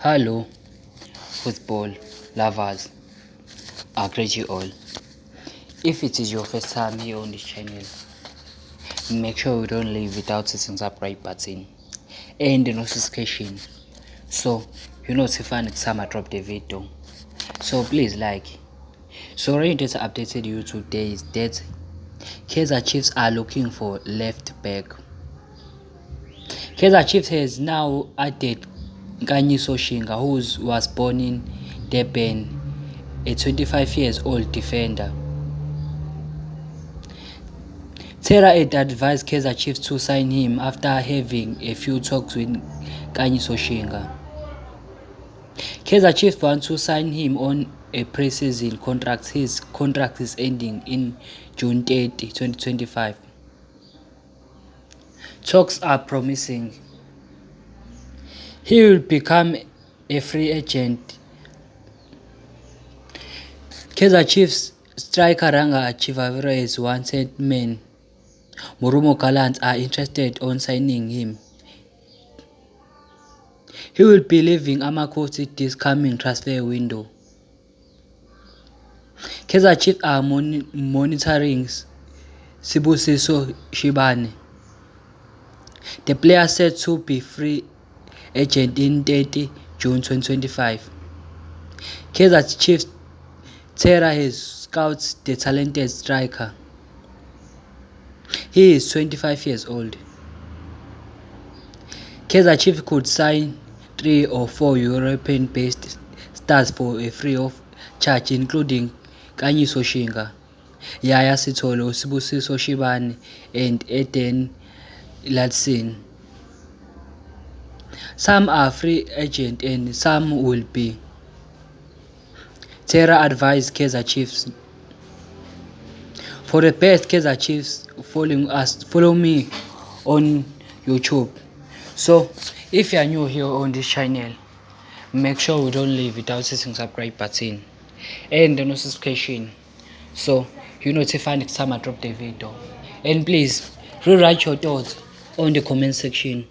Hello, football lovers. I greet you all. If it is your first time here on this channel, make sure you don't leave without hitting the subscribe button and the notification so you notify next time I drop the video. So please like. So already data updated you today is that Kaizer Chiefs are looking for left back. Kaizer Chiefs has now added Nkanyi Soshinga, who was born in Durban, a 25 years old defender. Terra had advised Kaizer Chiefs to sign him after having a few talks with Nkanyi Soshinga. Kaizer Chiefs want to sign him on a pre-season contract. His contract is ending in June 30, 2025. Talks are promising. He will become a free agent. Kaizer Chiefs striker Ranga Chivavere's wanted men Morumo Gallants are interested on signing him. He will be leaving Amakhosi this coming transfer window. Kaizer Chiefs are monitoring Sibusiso Shibane. The player said to be free agent in 30 June 2025. Kaizer Chiefs Terra has scouts the talented striker. He is 25 years old. Kaizer Chiefs could sign 3 or 4 European-based stars for a free of charge, including Nkanyi Soshinga, Yaya Sithole, Sibusiso Shibane, and Eden Ladson. Some are free agent and some will be. Terra advised Kaizer Chiefs. For the best Kaizer Chiefs follow me on YouTube. So if you are new here on this channel, make sure you don't leave without hitting the subscribe button and the notification so you notify next time I drop the video. And please rewrite your thoughts on the comment section.